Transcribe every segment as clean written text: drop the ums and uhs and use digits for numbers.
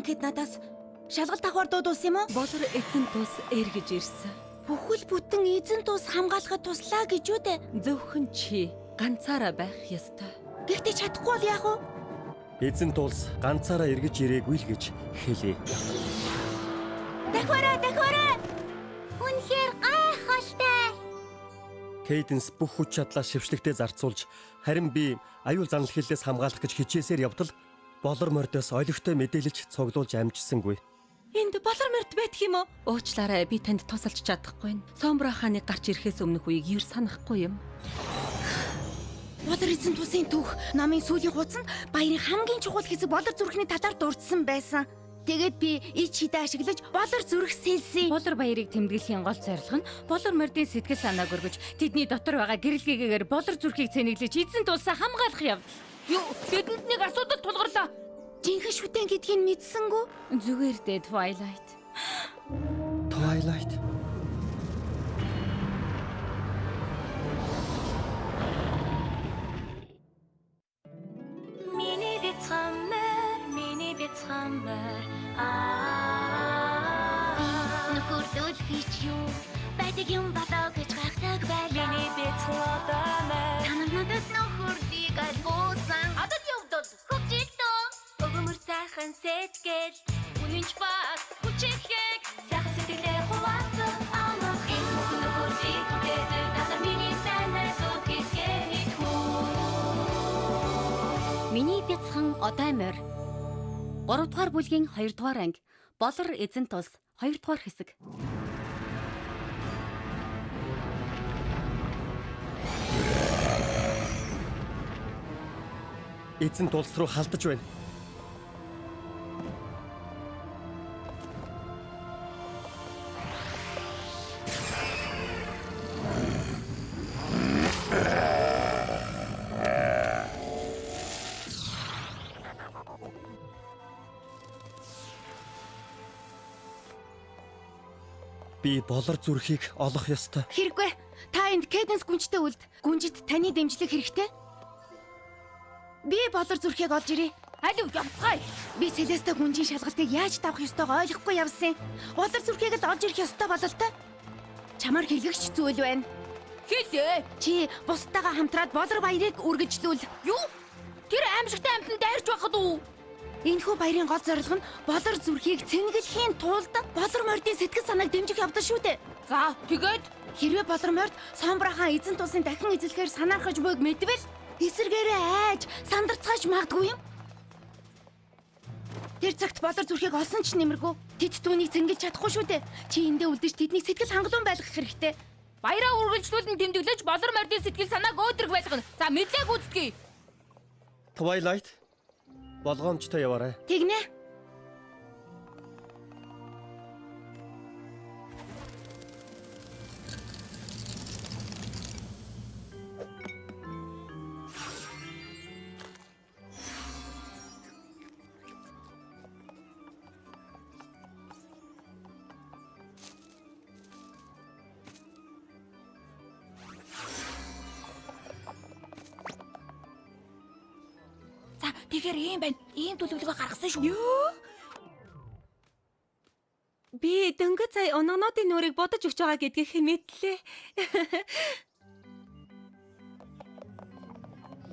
ингээд надаас шалгалт авахар дууд ус юм уу? Болор эзэн тус эргэж ирсэн. Бүхэл бүтэн эзэн тус хамгаалахад туслаа гэж үү дээ. Зөвхөн чи ганцаараа байх ёстой. Гэхдээ чадахгүй бол яах вэ? Эзэн тулс ганцаараа эргэж ирээгүй л гэж хэлээ. Дахиараа. Үнэхээр гайхалтай. Кейденс бүх хүч чадлаа шившлэгтээ зарцуулж, харин би аюул занал хэллээс хамгаалах гэж хичээсээр явбал болор мордоос олигтой мэдээлж цуглуулж амжсангүй. Энд болор морд байдаг юм уу? Уучлаарай, би танд тусалж чадахгүй. Сомбро хааны гарч ирэхээс өмнөх үеийг юу санахгүй юм. Болор эзэн тусын түүх намын сүүлийн хуудсанд баярын хамгийн чухал хэсэг болор зүрхний талаар дурдсан байсан. Тэгээд би ич хідэ ашиглаж болор зүрх сэлсэн. Болор баярыг тэмдэглэхийн гол зорилго нь болор мордын сэтгэл санааг өргөж тэдний дотор байгаа гэрэл гэгээр болор зүрхийг цэнэглэж эзэн тулсаа хамгаалах явдал. Юу, бидэнд нэг асуудал тулгарлаа. Жинхэнэ шүтэн гэдгийг мэдсэнгүү? Зүгээр дээ, Twilight. Twilight. Миний бицхаммер нөхөрдөл гэж юу байдаг юм болоо гэж гайхдаг байлаа. Миний бицхаммер танамнад нөхөрдийг алгуусан. Адад явдал хөвжигдөө өгөмөр сайхан сэтгэл үнэнч бас хүчихэд сайхан сэтгэлээ хуваацсан амах юм нөхөрдийг гэдэг надад миний санаа зүтгэж Миний бяцхан одоо морь. 3 дугаар бүлгийн 2 дугаар анги. Болор эзэн тус 2 дугаар хэсэг. Эзэн тулс руу халдаж байна. Би болор зүрхийг олох ёстой. Хэрэггүй. Та энд Кейденс гүнжтэй үлд. Гүнжид таны дэмжлэг хэрэгтэй. Би болор зүрхийг олж ирээ. Алив явцгаая. Би Селеста гүнжийн шалгалтыг яаж давах ёстойгоо ойлгохгүй явсан. Болор зүрхийг л олж ирэх ёстой болол та. Чамаар хэрэглэгч зүйл байна. Хэлээ. Чи бусдаагаа хамтраад болор баярыг үргэлжлүүл. Юу? Тэр аимшигтай амьтан дайрч байхад уу? Энэхүү баярын гол зорилго нь болор зүрхийг цэнгэлэхийн тулд болор мордын сэтгэл санааг дэмжих явдал шүү дээ. За, тэгээд хэрвээ болор морд Сомбро хаан эзэн тусын дахин эзлэхээр санаархаж буйг мэдвэл эсэргээрээ айж сандарцгааж магадгүй юм. Тэр цагт болор зүрхийг олсон ч нэмэргүй. Тэд түүнийг цэнгэлж чадахгүй шүү дээ. Чи эндээ үлдэж тэднийг сэтгэл хангалуун байлгах хэрэгтэй. баяраа үргэлжлүүлэн тэмдэглэж болор мордын сэтгэл санааг өөдрөг байлгана. За, мэдлэг үүсгэе. Twilight. Болгоомжтой яваарай. Тэгнэ. Тэгэхээр ийм байна. Ийм төлөвлөгөө гаргасан шүү. Юу? Би дөнгөж сая оноонуудын нүрийг бодож өгч байгаа гэдгийг мэдлээ.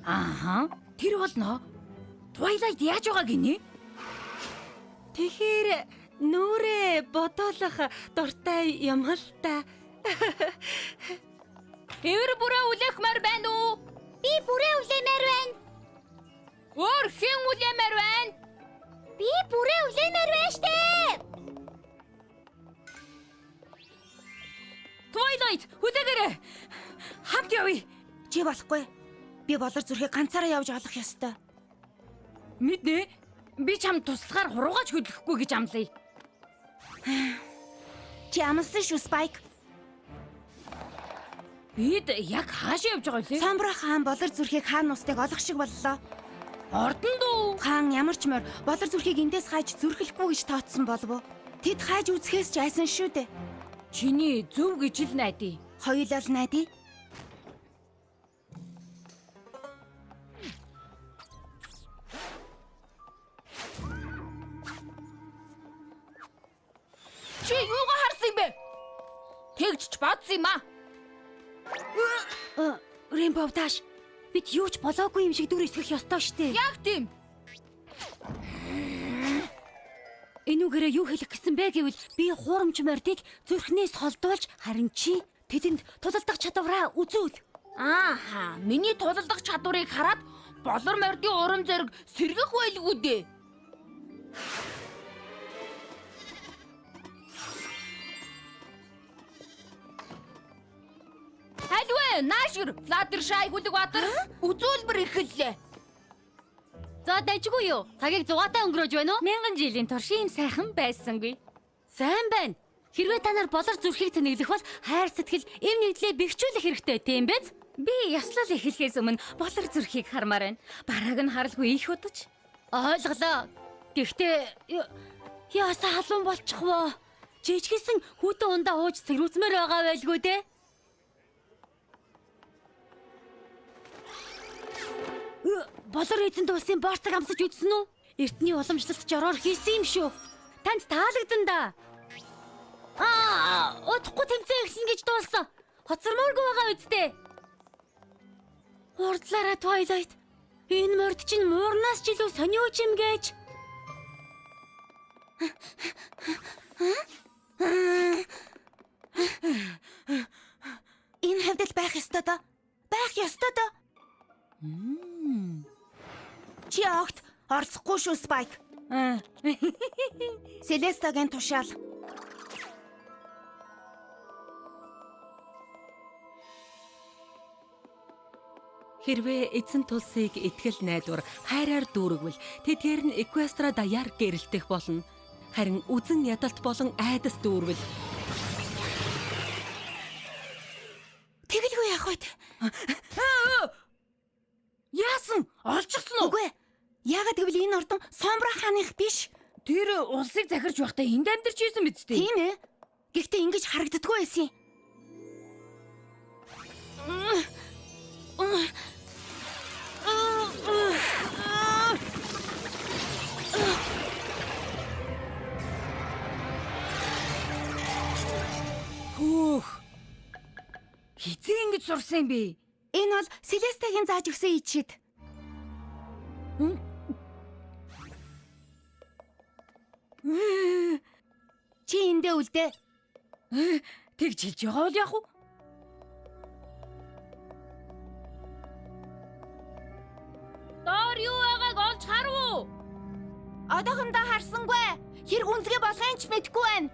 Ааха. Тэр болно. Twilight яаж байгаа гинэ? Тэгэхээр нүрээ бодоолох дуртай юм л та. Эвэр бүрээ үлэхмээр байна уу? Би бүрээ үлээмээр байна. Өөр хэн үлээмээр байна? Би бүрээ үлээмээр байна штэ. Twilight, хүлээгээрэй. Хамт явъя. Чи болохгүй. Би болор зүрхийг ганцаараа явж олох ёстой. Мэднэ. Би чамд туслахаар хуруугаач хөдлөхгүй гэж амлая. Чи амлсан шүү, Spike. Бид яг хаашаа явж байгаа вэ? Сомбро хаан болор зүрхийг хаан устыг олох шиг боллоо. Ордонд уу? Хаан ямар ч морь болор зүрхийг эндээс хайж зүрхэлгүй гэж тооцсон болов уу? Тэд хайж үзэхээс ч айсан шүү дээ. Чиний зөв гэж л найдаа. Хоёулаа л найдаа. Чи юугаа харсан юм бэ? Тэгж ч бодсон юм аа. Рембов тааш. Бид юу ч болоогүй юм шиг дүр эсгэх ёстой штэ. Яг тийм. Энүүгээрээ юу хэлэх гэсэн бэ гэвэл би хуурамч мордыг зүрхнээс холдуулж харин чи тэдэнд тулалдах чадвараа үзүүл. Ааха, миний тулалдах чадварыг хараад болор мордын урам зориг сэргэх байлгүй дээ. Хальвэ, наашир, Флаттершай хүлэг бадар үзүүлбэр эхэллээ. За дайжгүй юу? Цагийг зугаатай өнгөрөөж байна уу? 1000 жилийн турш ийм сайхан байсангүй. Сайн байна. Хэрвээ та нар болор зүрхийг цэнэглэх бол хайр сэтгэл эм нэгдлээ бэхжүүлэх хэрэгтэй тийм биз? Би яслал эхлэхээс өмнө болор зүрхийг хармаар байна. Барааг нь харалгүй их удаж. Ойлголоо. Гэхдээ яасаа халуун болчихвоо. Жижигсэн хүүтэн ундаа ууж сэрүүцмээр байгаа байлгүй дээ. Болор эзэнт улсын борцог амсаж үзсэн үү? Эртний уламжлалт жороор хийсэн юм шүү. Танд таалагдан да. Удахгүй тэмцээн эхлэн гэж дууссан. Хоцормооргүй байгаа үсттэй. Урдлаараа Twilight. Энэ морд чинь муурнаас ч илүү сониуч юм гэж. Энэ хавьд байх ёстой доо. Байх ёстой доо. Чи огт орцохгүй шүү Spike. Селестагийн тушаал. Хэрвээ эзэн тулсыг итгэл найдвар хайраар дүүргвэл тэдгээр нь Equestria даяар гэрэлтэх болно. Харин үзэн ядалт болон айдас дүүрвэл Тэгэлгүй яах вэ? Яасан? Олчихсон уу? Үгүй. Яагаад гэвэл энэ ордон Сомбра хааных биш. Тэр улсыг захирч байхдаа энд амьдарч ийсэн биз дээ. Тийм ээ. Гэхдээ ингэж харагддаггүй байсан юм. Хизээ ингэж сурсан юм бэ? Энэ бол Селестагийн зааж өгсөн ичид. Чи эндээ үлдээ. Тэгж хэлж байгаа бол яах вэ? Доор юу байгааг олж харав уу? Одоохондоо харсангүй. Хэрэг үнцгээ болохын ч мэдэхгүй байна.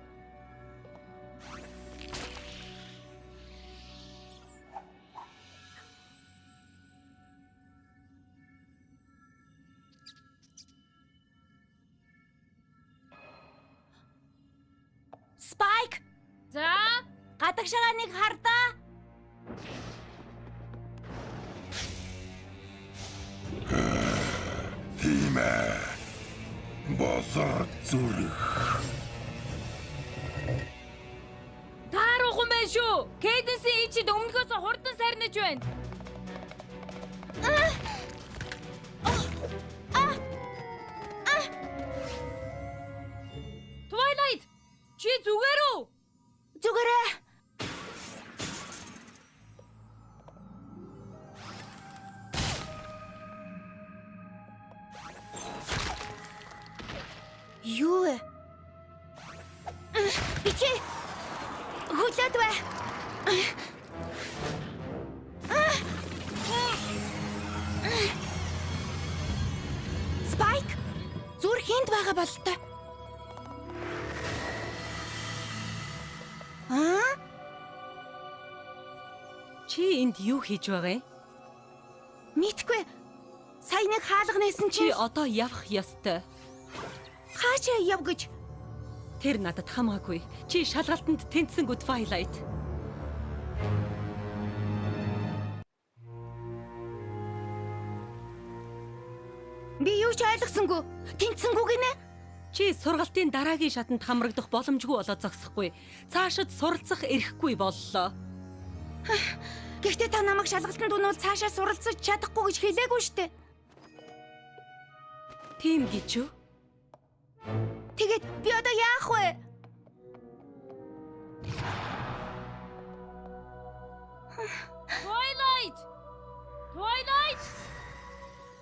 Spike! За, Гадагшаага нэг хардаа. Тийм ээ. Болор зүрх. тааруухан байна шүү. Cadence-ийн ичид өмнөхөөс хурдан сарниж байна. Twilight, чи зүгээр үү? Зүгээрээ. Юу вэ? Бичи. Хөлөөд бай. Spike, зүр хинд байгаа болтой. чи энд юу хийж байгаа юм? Мэдгүй. Сая нэг хаалга нээсэн Чи чи одоо явах ёстой. хаашаа яв гэж. Тэр надад хамаагүй. Чи шалгалтанд тэнцсэнгүү Twilight. Би юу ч ойлгосонгүй. Тэнцсэнгүү гинэ. Чи сургалтын дараагийн шатанд хамрагдах боломжгүй болоод зогсохгүй. Цаашид суралцах эрхгүй боллоо. Гэхдээ та намайг шалгалтанд унуул цаашаа суралцаж чадахгүй гэж хэлээгүй штэ. Тийм гэж юу? Тэгээд би одоо яах вэ? Twilight!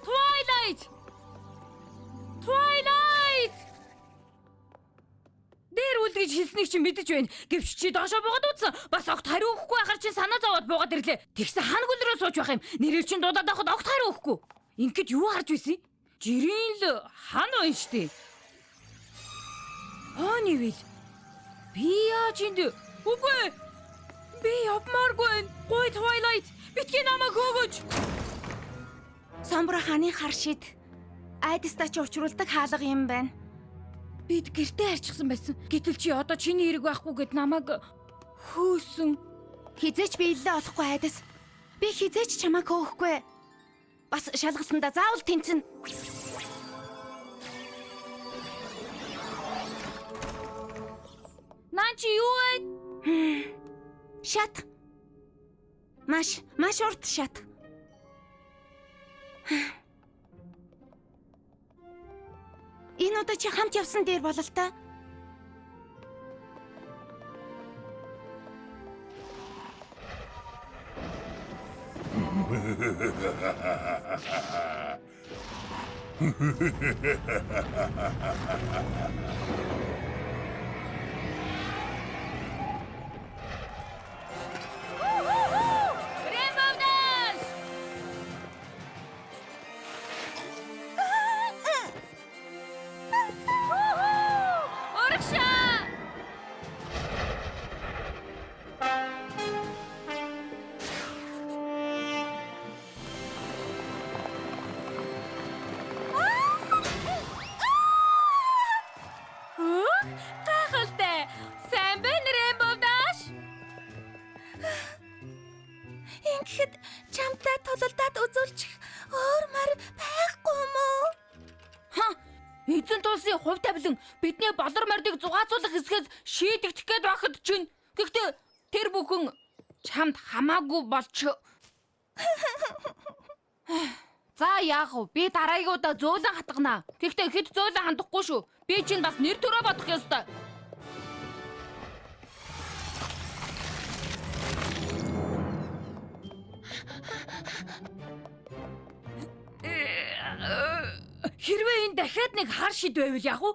Twilight! Twilight! Дээр үлдэж хэлснийг чи мэдэж байна. Гэвч чи доошоо буугаад утсан. Бас огт хариу өгөхгүй байхаар чи санаа зовоод буугаад ирлээ. Тэгсэн ханаг үлрээ сууж байх юм. Нэрийг чин дуудаад авахд огт хариу өгөхгүй. Ингээд юу харж байсан? Жирийн л хан байна штэ. Анивил. Би яаж энд? Үгүй. Би явмааргүй. Гой Twilight. Битгий намайг хөөгөж. Самбра хааны хар шид айдастаа ч учруулдаг хаалга юм байна. Бид гэртээ арчихсан байсан. Гэтэл чи одоо чиний хэрэг байхгүй гэд намайг хөөсөн. Хизээч би иллээ олохгүй айдас. Би хизээч чамайг хөөхгүй. Бас шалгалтанда заавал тэнцэн. Наа чи юу вэ? Шат. Маш урт шат. Энэ удаа чи хамт явсан дээр болол та. Ингэхэд чамтай тулалдаад үзүүлчих өөр мар байхгүй мó? Эзэн тулсын хувь тавилан бидний болор мордыг зугаацуулах хэсгээс шийдэгдэх гээд байхад чинь. Гэхдээ тэр бүхэн чамд хамаагүй болч. За яах вэ? Би дараагиудаа зөөлөн хатгана. Гэхдээ хэд зөөлөн хандахгүй шүү. Би чинь бас нэр төрөө бодох ёстой. Хэрвээ энэ дахиад нэг хар шид байвал яах вэ?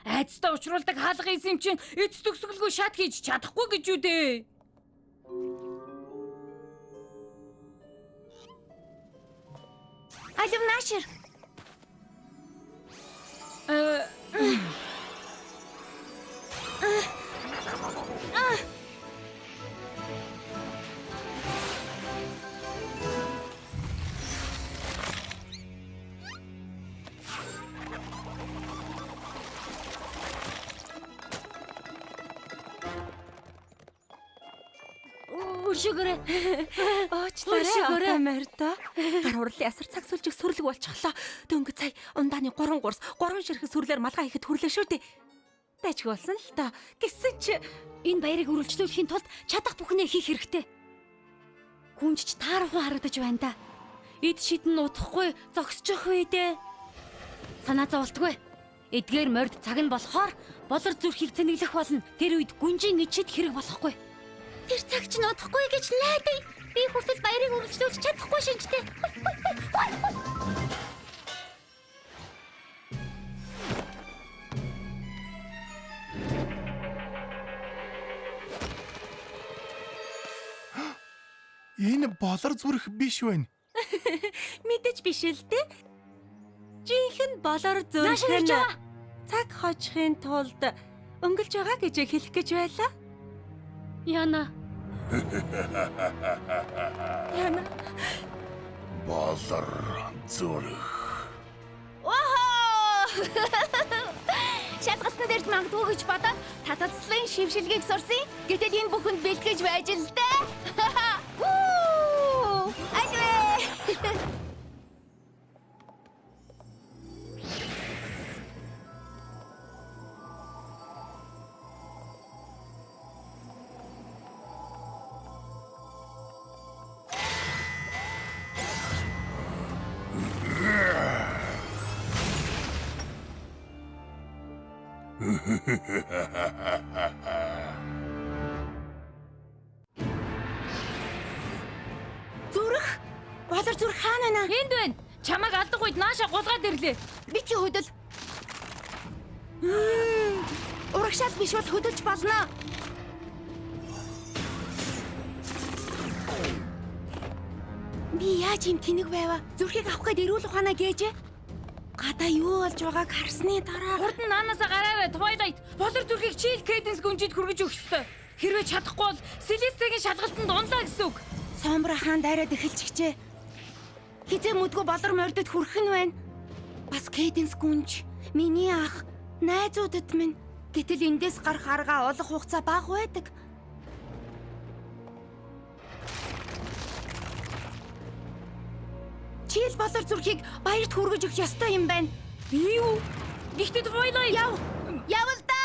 Айцтай уулзруулдаг хаалга юм чинь эц төгсгөлгүй шат хийж чадахгүй гэж үү дээ. Алив наашир. Өшөөрэй. Оочлаарай Марта. Гар урлын асар цаг сүлжиг сүрлэг болчихлоо. Дөнгөж сая ундааны 3 гурс 3 ширхэг сүрлээр малгай хийхэд хүрлээ шүү дээ. Дайчг болсон л та. Гэсэн чи Энэ баярыг үргэлжлүүлэхийн тулд чадах бүхнээ хийх хэрэгтэй. Гүнжиж таарахгүй харагдаж байна да. Эд шидэн утахгүй зогсчих вэ дээ. Санаа зовлтгүй. Эдгээр морд цаг нь болохоор болор зүрхийг цэнэглэх болно. Тэр үед гүнжийн ичид хэрэг болохгүй. Тэр цаг чинь удахгүй гэж найдаа. Би хүртэл баярыг үргэлжлүүлж чадахгүй шинжтэй. Энэ болор зүрх биш байна. мэдээж биш л дээ. Жинхэнэ болор зүрх нь цаг хожихын тулд өнгөлж байгаа гэж хэлэх гэж байлаа. Яна. Болор зүрх. Воо! Шалгалтны дээрч магадгүй гэж бодоод татацлын шившилгээг сурсан. Гэтэл энэ бүхэнд бэлтгэж байж л дээ. Вуу! Ажвэ! болор зүрх хаана байна? Энд байна. Чамайг алдаг үед нааша гулгаад ирлээ. Битгий хөдөл. Урагшаал биш бол хөдөлж болно. Би яаж юм тэнэг байваа? Зүрхийг авах гээд эрүүл ухаанаа гээжээ. Гадаа юу болж байгааг харсны дараа Хурд нь наанасаа гараавэ. Twilight. Болор зүрхийг чийл Cadence гүнжид хүргэж өгөх ёстой. Хэрвээ чадахгүй бол Celeste-гийн шалгалтанд унлаа гэсэн үг. Сомбра хаан дайраад эхэлчихжээ. Хизээ мүдгүй болор мордод хүрэх нь байна. Бас Cadence гүнж, миний ах, найзуудад минь. Гэтэл эндээс гарах арга олох хугацаа бага байдаг. Чийл болор зүрхийг баярт хүргэж өгөх ёстой юм байна. Би юу? Гэхдээ Twilight. Явал да.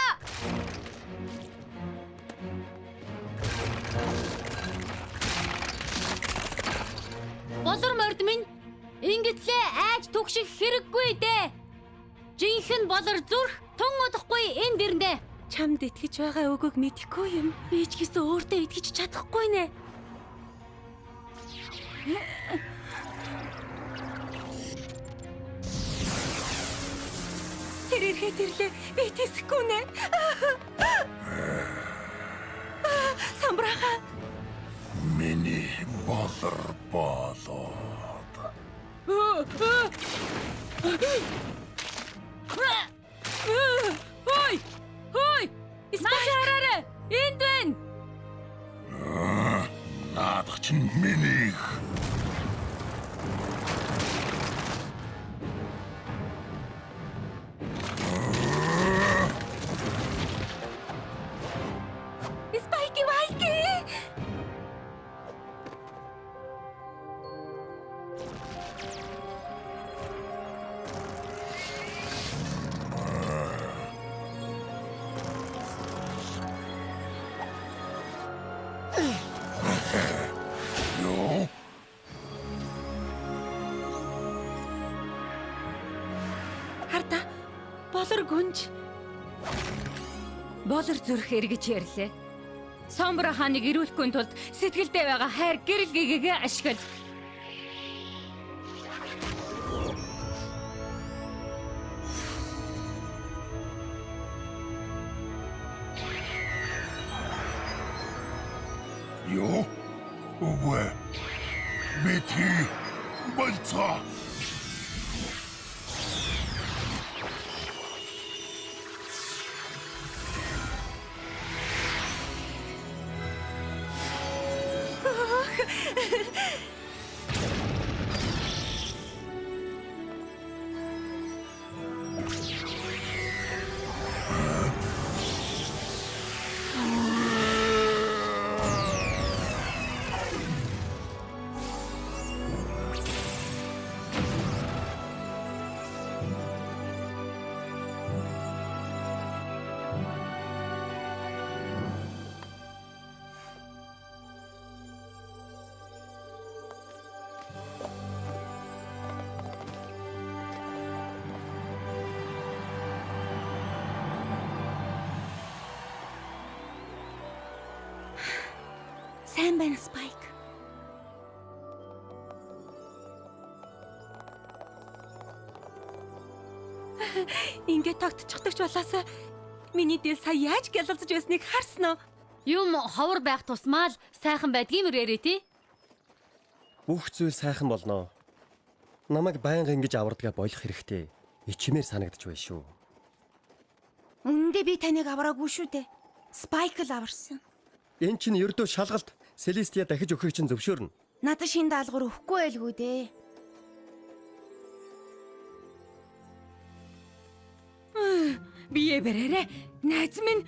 Болор морд минь ингэтлээ айж түгших хэрэггүй дээ. Жинхэнэ болор зүрх тун удахгүй энд ирнэ. Чамд итгэж байгаа үгийг мэдэхгүй юм. Би ч гэсэн өөртөө итгэж чадахгүй нэ. Тэр ирэхэд ирлээ. Би тэсэхгүй нэ. Самбраха. Миний болор болоод. Хой! Хой! Спайк! Энд байна. Наадах чинь минийх. Спайки вайки. Юу? Харта. Болор гүнж. Болор зүрх эргэж ярьлаа. Сомбра хааныг ирүүлэхгүй тулд сэтгэлдээ байгаа хайр гэрэл гэгээгээ ашигла. Юу? Үгүй. Битгий болцоо. Сайн байна, Спайк. Ингээд тогтчихдаг ч болоосаа миний дээл сая яаж гялалзаж байсныг харсан уу? Юм ховор байх тусмаа л сайхан байдгиймэр ярэ тий. Бүх зүйл сайхан болно. Намайг байнга ингэж авардгаа болох хэрэгтэй. Ичмээр санагдаж байна шүү. Үнэндээ би таныг авраагүй шүү дээ. Спайк л аварсан. Энд чинь ердөө шалгалт Celestia дахиж өгөхийг чинь зөвшөөрнө. Надад шин даалгавар өгөхгүй байлгүй дээ. Бие бэрээрээ. Найз минь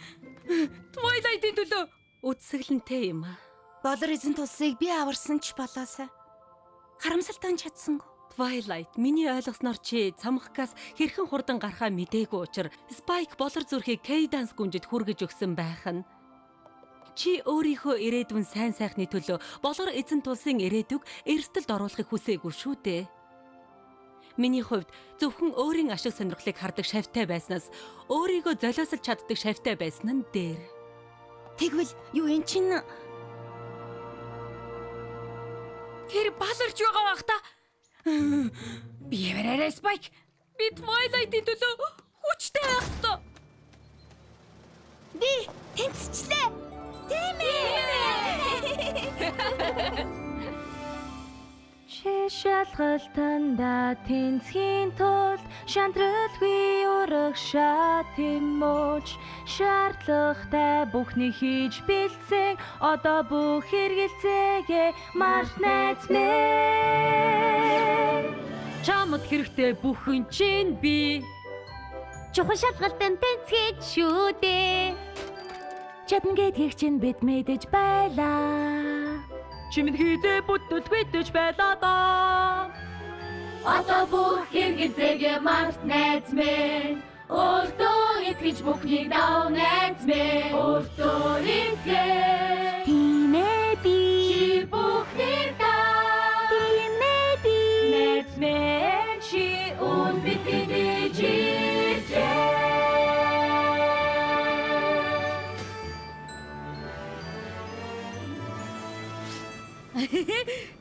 Twilight-ийн төлөө Үдсгэлэнтэй юм аа. Болор эзэн тулсыг би аварсан ч болоосаа. Харамсалтай чадсангүй. Twilight, миний ойлгосноор чи цамхгаас хэрхэн хурдан гарахаа мдээгүй учраас Spike болор зүрхийг Cadence гүнжид хүргэж өгсөн байх нь. Чи өөрийнхөө ирээдүйн сайн сайхны төлөө болор эзэн тулсын ирээдүг эрсдэлд оруулахыг хүсээгүй шүү дээ. Миний хувьд зөвхөн өөрийн ашиг сонирхлыг хардаг шавьтай байснаас өөрийгөө золиослж чаддаг шавьтай байсан нь дээр. Тэгвэл юу эн чин Тэр баларч байгаа бах та. Би яваарай Спайк. Би Twilight-ийн төлөө хүчтэй байх ёстой. Би тэнцчлээ. Тийм ээ. Шалгалтанда тэнцхийн тулд шантралгүй урагшаа тэмүүлж шаардлагатай бүхний хийж бэлдсэн одоо бүх хэрэгэлцээгээ марш найз минь Чамд хэрэгтэй бүхэн чинь би чухал шалгалтанд тэнцгийж шүү дээ чадна гэдгийг чинь бид мэдэж байлаа чимд хийдэ бүтэл битэж байлаа да. Одоо бүх хэрэгцээгээ марш найз минь өөртөө итгэж бүхнийг дав найз минь өөртөө итгэж тийм ээ би чи бүхнийг дав тийм ээ би Найз минь чи өн битгэж иржээ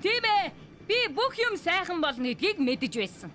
Тийм ээ. Би бүх юм сайхан болно гэдгийг мэдэж байсан.